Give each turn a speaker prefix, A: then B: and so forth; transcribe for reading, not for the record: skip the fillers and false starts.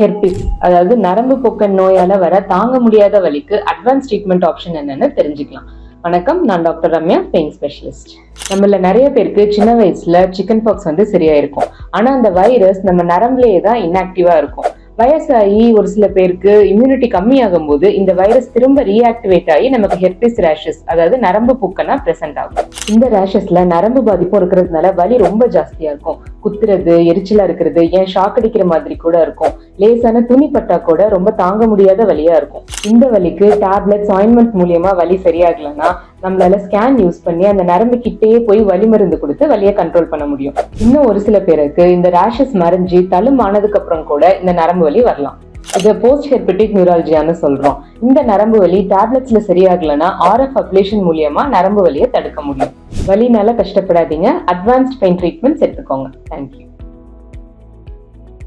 A: Herpes அதாவது நரம்பு பொக்கன் நோயால வர தாங்க முடியாத வலிக்கு அட்வான்ஸ் ட்ரீட்மெண்ட் ஆப்ஷன் என்னன்னு தெரிஞ்சுக்கலாம். வணக்கம், நான் டாக்டர் ரம்யா, பெயின் ஸ்பெஷலிஸ்ட். நம்மள நிறைய பேருக்கு சின்ன வயசுல சிக்கன் பாக்ஸ் சரியா இருக்கும். ஆனா அந்த வைரஸ் நம்ம நரம்புலயே தான் இன்ஆக்டிவா இருக்கும். வயசாகி ஒரு சில பேருக்கு இம்யூனிட்டி கம்மியாகும் போது இந்த வைரஸ் திரும்ப ரீஆக்டிவேட் ஆகி நமக்கு ஹெர்பிஸ் ரேஷஸ் அதாவது நரம்பு பூக்கனா பிரசன்ட் ஆகும். இந்த ரேஷஸ்ல நரம்பு பாதிப்பும் இருக்கிறதுனால வலி ரொம்ப ஜாஸ்தியா இருக்கும். குத்துறது, எரிச்சலா இருக்கிறது, ஏன் ஷாக் அடிக்கிற மாதிரி கூட இருக்கும். லேசான துணி பட்டா கூட ரொம்ப தாங்க முடியாத வலியா இருக்கும். இந்த வலிக்கு டேப்லெட்ஸ், ஆயின்மெண்ட் மூலியமா வலி சரியாகலன்னா நம்மளால ஸ்கேன் யூஸ் பண்ணி அந்த நரம்பு கிட்டே போய் வலி மருந்து கொடுத்து வலியை கண்ட்ரோல் பண்ண முடியும். இன்னும் ஒரு சில பேருக்கு இந்த ரேஷஸ் மறைஞ்சி தழும் ஆனதுக்கு அப்புறம் கூட இந்த நரம்பு வலி வரலாம். இதை போஸ்ட் ஹெர்பெட்டிக் நியூராலஜியான்னு சொல்றோம். இந்த நரம்பு வலி டேப்லெட்ஸ்ல சரியாகலன்னா RF அப்ளேஷன் மூலியமா நரம்பு வலியை தடுக்க முடியும். வலினால கஷ்டப்படாதீங்க. அட்வான்ஸ்ட் பெயின் ட்ரீட்மெண்ட்ஸ் எடுத்துக்கோங்க. தேங்க்யூ.